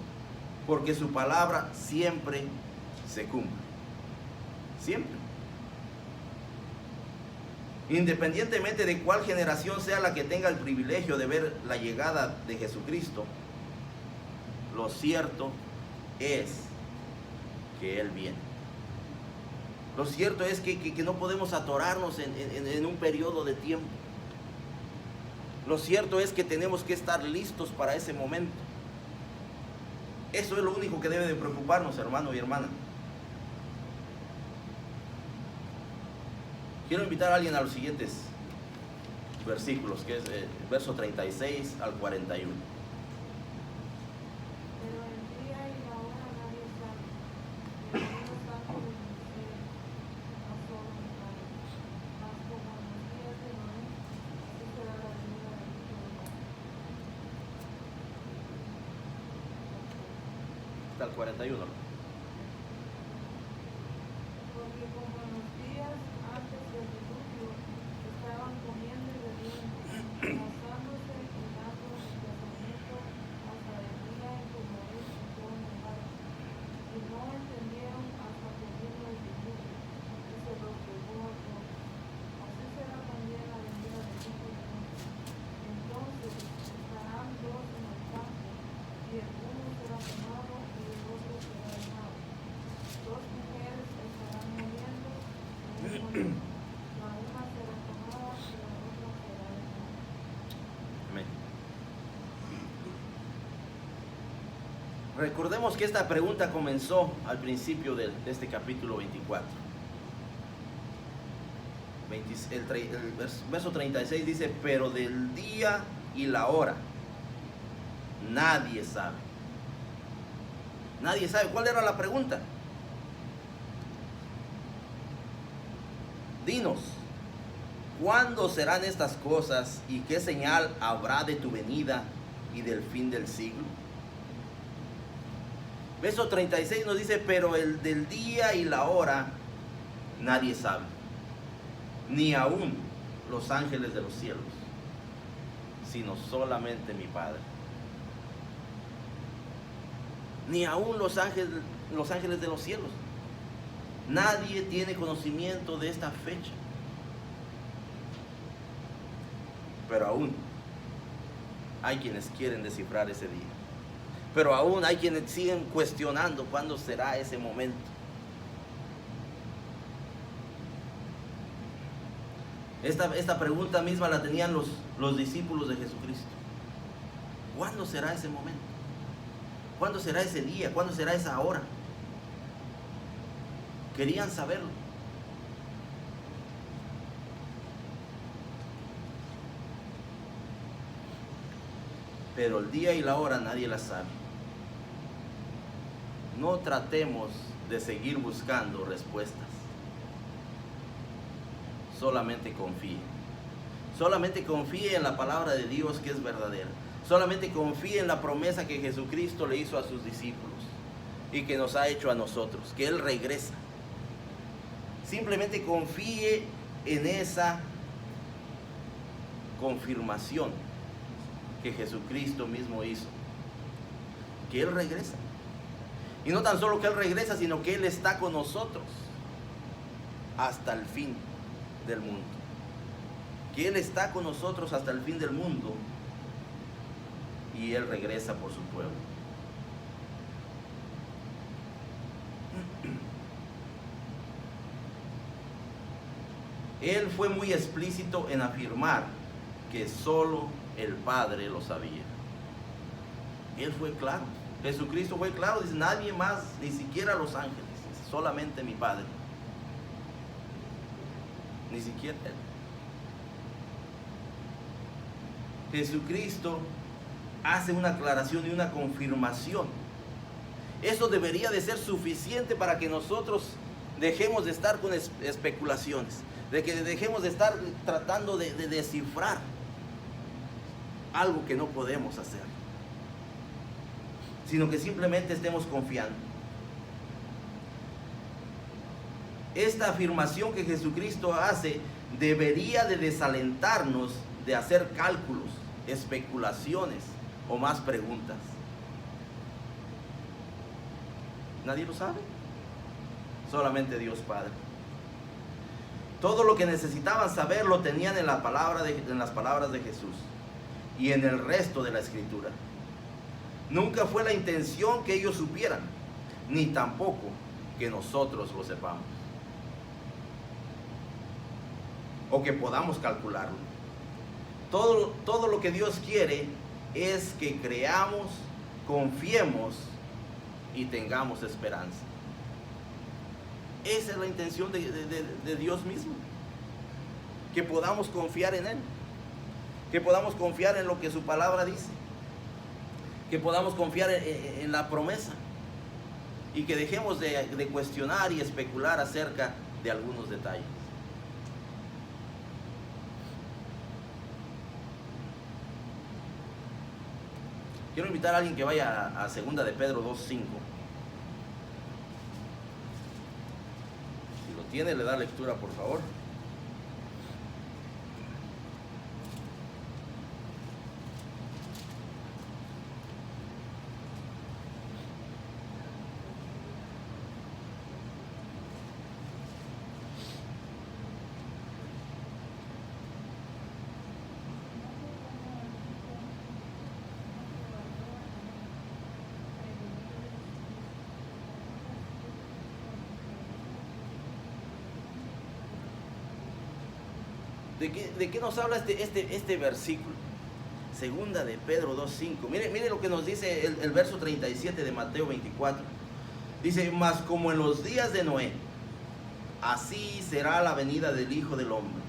porque su palabra siempre se cumple. Siempre. Independientemente de cuál generación sea la que tenga el privilegio de ver la llegada de Jesucristo, lo cierto es que Él viene. Lo cierto es que no podemos atorarnos en un periodo de tiempo. Lo cierto es que tenemos que estar listos para ese momento. Eso es lo único que debe de preocuparnos, hermano y hermana. Quiero invitar a alguien a los siguientes versículos, que es verso 36 al 41. Pero el día y la hora nadie sabe, ni aun los ángeles del cielo, no solo mi Padre. Mas como en los días de Noé, así será la venida del Hijo del Hombre. Hasta el 41. Porque como en los días antes del diluvio, estaban comiendo y bebiendo, casándose y dando en casamiento hasta el día en que Noé entró en el arca, y no entendieron hasta que vino el diluvio, y se los llevó a todos. Así será también la venida del Hijo del Hombre. Entonces estarán dos en el campo, y el uno será tomado y el otro será dejado. Recordemos que esta pregunta comenzó al principio de este capítulo 24. El verso 36 dice, pero del día y la hora nadie sabe. Nadie sabe. ¿Cuál era la pregunta? Dinos, ¿cuándo serán estas cosas y qué señal habrá de tu venida y del fin del siglo? Verso 36 nos dice, pero el del día y la hora nadie sabe, ni aún los ángeles de los cielos, sino solamente mi Padre. Ni aún los ángeles de los cielos. Nadie tiene conocimiento de esta fecha. Pero aún hay quienes quieren descifrar ese día. Pero aún hay quienes siguen cuestionando cuándo será ese momento. Esta pregunta misma la tenían los discípulos de Jesucristo. ¿Cuándo será ese momento? ¿Cuándo será ese día? ¿Cuándo será esa hora? Querían saberlo. Pero el día y la hora nadie la sabe. No tratemos de seguir buscando respuestas. Solamente confíe. Solamente confíe en la palabra de Dios que es verdadera. Solamente confíe en la promesa que Jesucristo le hizo a sus discípulos y que nos ha hecho a nosotros, que Él regresa. Simplemente confíe en esa confirmación que Jesucristo mismo hizo, que Él regresa. Y no tan solo que Él regresa, sino que Él está con nosotros hasta el fin del mundo. Que Él está con nosotros hasta el fin del mundo y Él regresa por su pueblo. Él fue muy explícito en afirmar que solo el Padre lo sabía. Él fue claro. Jesucristo fue claro. Dice, nadie más, ni siquiera los ángeles. Dice, solamente mi Padre. Ni siquiera Él. Jesucristo hace una aclaración y una confirmación. Eso debería de ser suficiente para que nosotros dejemos de estar con especulaciones, de que dejemos de estar tratando de descifrar algo que no podemos hacer, sino que simplemente estemos confiando. Esta afirmación que Jesucristo hace debería de desalentarnos de hacer cálculos, especulaciones o más preguntas. ¿Nadie lo sabe? Solamente Dios Padre. Todo lo que necesitaban saber lo tenían en las palabras de Jesús y en el resto de la Escritura. Nunca fue la intención que ellos supieran, ni tampoco que nosotros lo sepamos o que podamos calcularlo. Todo lo que Dios quiere es que creamos, confiemos y tengamos esperanza. Esa es la intención de Dios mismo. Que podamos confiar en Él. Que podamos confiar en lo que su palabra dice. Que podamos confiar en la promesa. Y que dejemos de cuestionar y especular acerca de algunos detalles. Quiero invitar a alguien que vaya a 2 de Pedro 2:5. Si lo tiene, le da lectura, por favor. ¿De qué nos habla este versículo? Segunda de Pedro 2:5. Mire lo que nos dice el verso 37 de Mateo 24. Dice, mas como en los días de Noé, así será la venida del Hijo del Hombre.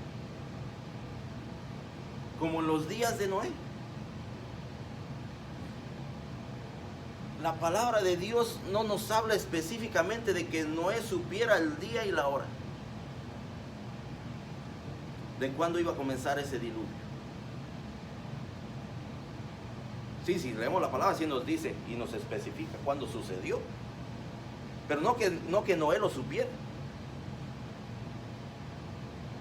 Como en los días de Noé. La palabra de Dios no nos habla específicamente de que Noé supiera el día y la hora de cuándo iba a comenzar ese diluvio. Sí, leemos la palabra, sí nos dice y nos especifica cuándo sucedió, pero no que Noé lo supiera.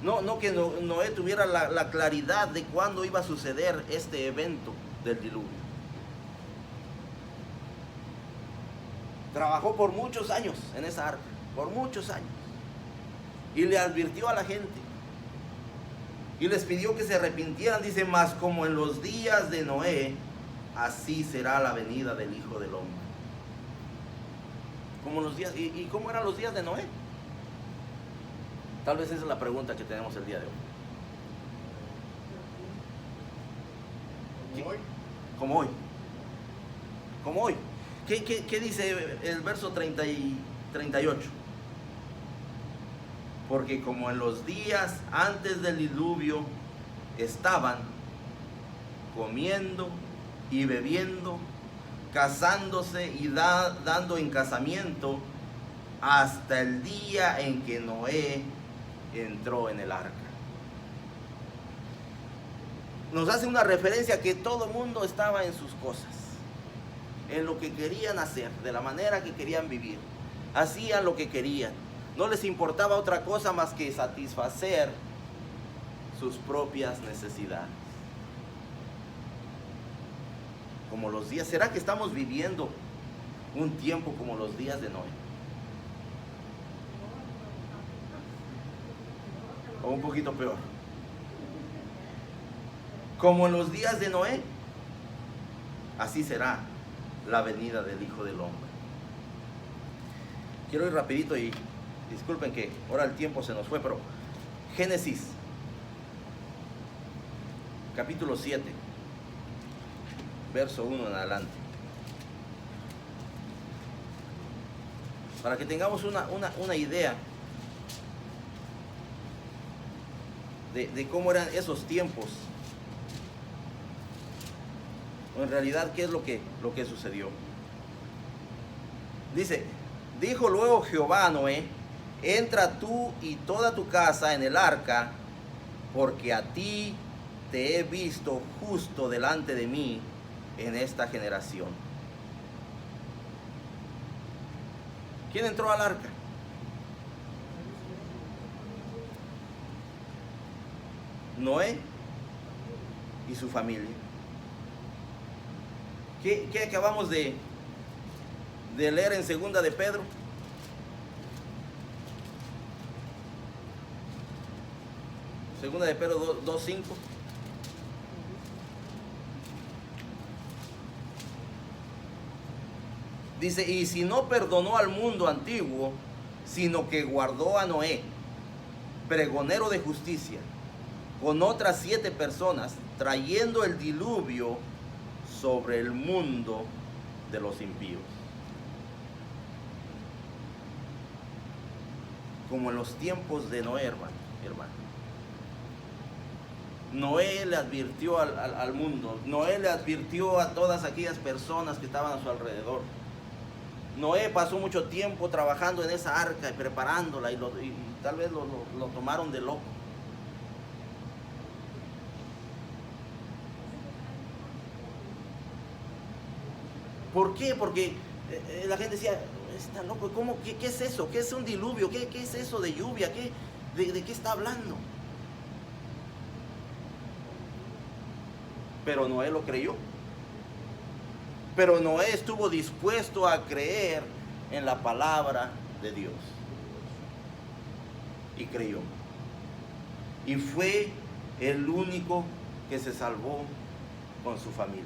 No que Noé tuviera la claridad de cuándo iba a suceder este evento del diluvio. Trabajó por muchos años en esa arca, por muchos años, y le advirtió a la gente y les pidió que se arrepintieran. Dice, mas como en los días de Noé, así será la venida del Hijo del Hombre. Como los días, ¿y cómo eran los días de Noé? Tal vez esa es la pregunta que tenemos el día de hoy. Como hoy. Como hoy. ¿Qué dice el verso 30 y 38? Porque como en los días antes del diluvio estaban comiendo y bebiendo, casándose y dando en casamiento, hasta el día en que Noé entró en el arca. Nos hace una referencia que todo el mundo estaba en sus cosas, en lo que querían hacer, de la manera que querían vivir. Hacían lo que querían. No les importaba otra cosa más que satisfacer sus propias necesidades. Como los días, ¿será que estamos viviendo un tiempo como los días de Noé? O un poquito peor. Como en los días de Noé, así será la venida del Hijo del Hombre. Quiero ir rapidito y disculpen que ahora el tiempo se nos fue, pero Génesis, capítulo 7, verso 1 en adelante. Para que tengamos una idea de cómo eran esos tiempos. O en realidad, ¿qué es lo que sucedió? Dice, dijo luego Jehová a Noé, entra tú y toda tu casa en el arca, porque a ti te he visto justo delante de mí en esta generación. ¿Quién entró al arca? Noé y su familia. ¿Qué acabamos de leer en segunda de Pedro? Segunda de Pedro 2:5. Dice, y si no perdonó al mundo antiguo, sino que guardó a Noé, pregonero de justicia, con otras 7 personas, trayendo el diluvio sobre el mundo de los impíos. Como en los tiempos de Noé, hermano. Noé le advirtió al mundo, Noé le advirtió a todas aquellas personas que estaban a su alrededor. Noé pasó mucho tiempo trabajando en esa arca y preparándola y tal vez lo tomaron de loco. ¿Por qué? Porque la gente decía, está loco, ¿cómo? ¿Qué es eso? ¿Qué es un diluvio? ¿Qué es eso de lluvia? ¿De qué está hablando? Pero Noé lo creyó. Pero Noé estuvo dispuesto a creer en la palabra de Dios. Y creyó. Y fue el único que se salvó con su familia.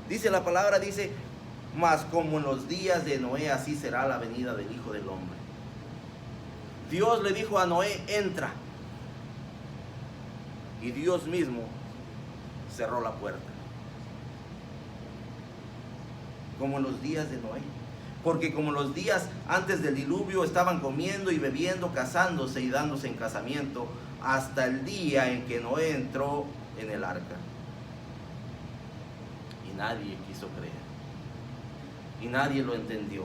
Dice la palabra, dice, mas como en los días de Noé, así será la venida del Hijo del Hombre. Dios le dijo a Noé, entra. Y Dios mismo cerró la puerta. Como en los días de Noé. Porque como los días antes del diluvio estaban comiendo y bebiendo, casándose y dándose en casamiento, hasta el día en que Noé entró en el arca. Y nadie quiso creer. Y nadie lo entendió.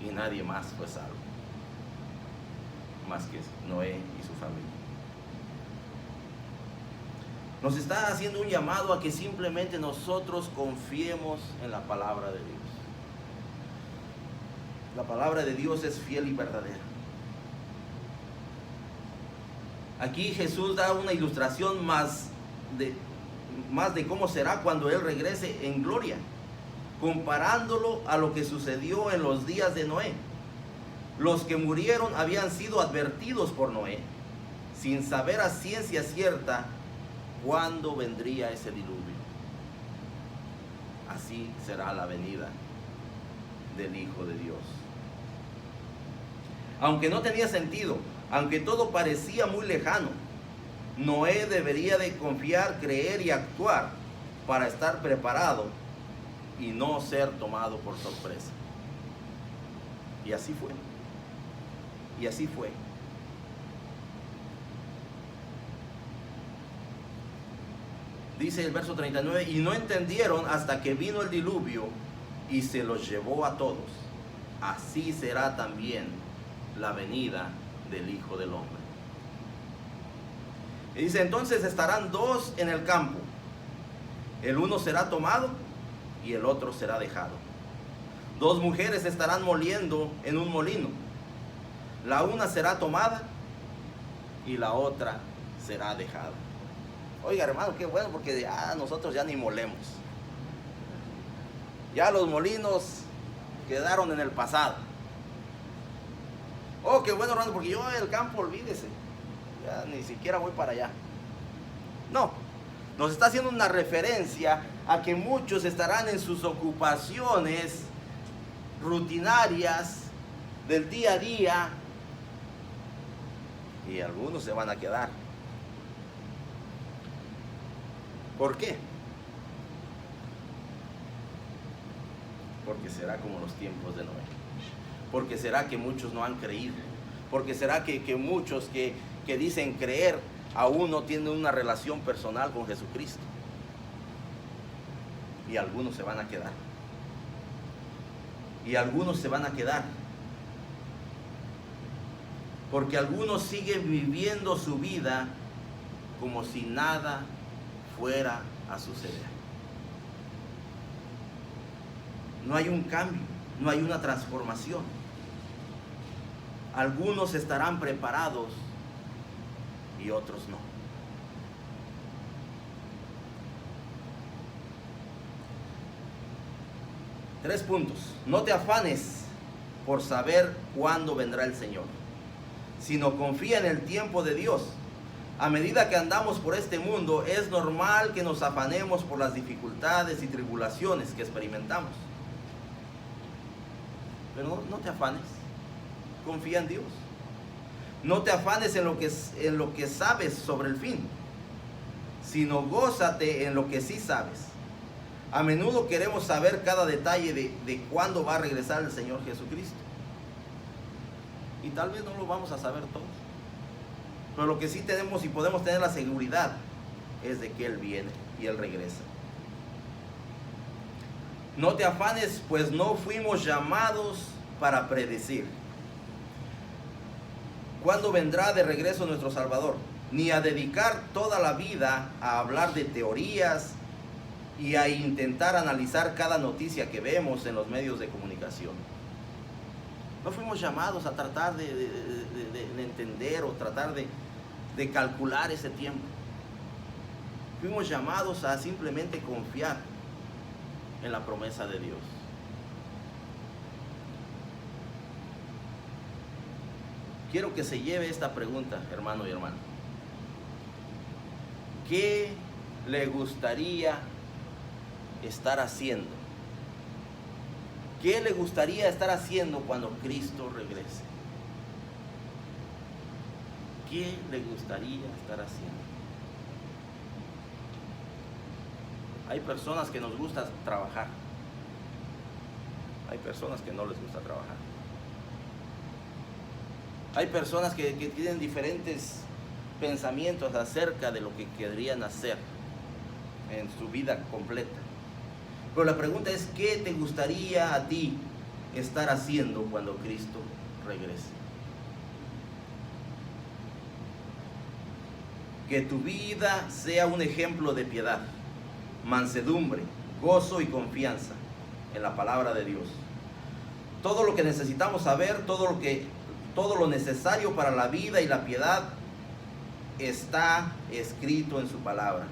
Y nadie más fue salvo. Más que Noé y su familia. Nos está haciendo un llamado a que simplemente nosotros confiemos en la palabra de Dios. La palabra de Dios es fiel y verdadera. Aquí Jesús da una ilustración más de cómo será cuando Él regrese en gloria, comparándolo a lo que sucedió en los días de Noé. Los que murieron habían sido advertidos por Noé, sin saber a ciencia cierta cuándo vendría ese diluvio. Así será la venida del Hijo de Dios. Aunque no tenía sentido, aunque todo parecía muy lejano, Noé debería de confiar, creer y actuar para estar preparado y no ser tomado por sorpresa. Y así fue. Y así fue. Dice el verso 39, y no entendieron hasta que vino el diluvio y se los llevó a todos. Así será también la venida del Hijo del Hombre. Y dice, entonces estarán dos en el campo. El uno será tomado y el otro será dejado. Dos mujeres estarán moliendo en un molino. La una será tomada y la otra será dejada. Oiga, hermano, qué bueno, porque nosotros ya ni molemos. Ya los molinos quedaron en el pasado. Oh, qué bueno, hermano, porque yo el campo, olvídese. Ya ni siquiera voy para allá. No, nos está haciendo una referencia a que muchos estarán en sus ocupaciones rutinarias del día a día y algunos se van a quedar. ¿Por qué? Porque será como los tiempos de Noé. Porque será que muchos no han creído. Porque será que muchos que dicen creer aún no tienen una relación personal con Jesucristo. Y algunos se van a quedar. Y algunos se van a quedar. Porque algunos siguen viviendo su vida como si nada fuera a suceder. No hay un cambio, no hay una transformación. Algunos estarán preparados y otros no. Tres puntos. No te afanes por saber cuándo vendrá el Señor, sino confía en el tiempo de Dios. A medida que andamos por este mundo, es normal que nos afanemos por las dificultades y tribulaciones que experimentamos. Pero no te afanes, confía en Dios. No te afanes en lo que sabes sobre el fin, sino gózate en lo que sí sabes. A menudo queremos saber cada detalle de cuándo va a regresar el Señor Jesucristo. Y tal vez no lo vamos a saber todos. Pero lo que sí tenemos y podemos tener la seguridad es de que Él viene y Él regresa. No te afanes, pues no fuimos llamados para predecir cuándo vendrá de regreso nuestro Salvador, ni a dedicar toda la vida a hablar de teorías y a intentar analizar cada noticia que vemos en los medios de comunicación. No fuimos llamados a tratar de entender o tratar de calcular ese tiempo. Fuimos llamados a simplemente confiar en la promesa de Dios. Quiero que se lleve esta pregunta, hermano y hermana. ¿Qué le gustaría estar haciendo? ¿Qué le gustaría estar haciendo cuando Cristo regrese? ¿Qué le gustaría estar haciendo? Hay personas que nos gusta trabajar. Hay personas que no les gusta trabajar. Hay personas que tienen diferentes pensamientos acerca de lo que querrían hacer en su vida completa. Pero la pregunta es, ¿qué te gustaría a ti estar haciendo cuando Cristo regrese? Que tu vida sea un ejemplo de piedad, mansedumbre, gozo y confianza en la palabra de Dios. Todo lo que necesitamos saber, todo lo necesario para la vida y la piedad está escrito en su palabra.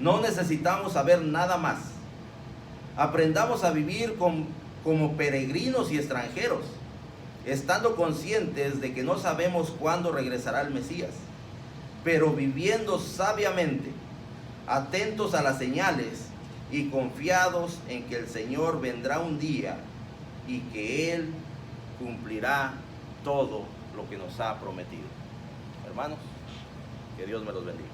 No necesitamos saber nada más. Aprendamos a vivir como peregrinos y extranjeros, estando conscientes de que no sabemos cuándo regresará el Mesías, pero viviendo sabiamente, atentos a las señales y confiados en que el Señor vendrá un día y que Él cumplirá todo lo que nos ha prometido. Hermanos, que Dios me los bendiga.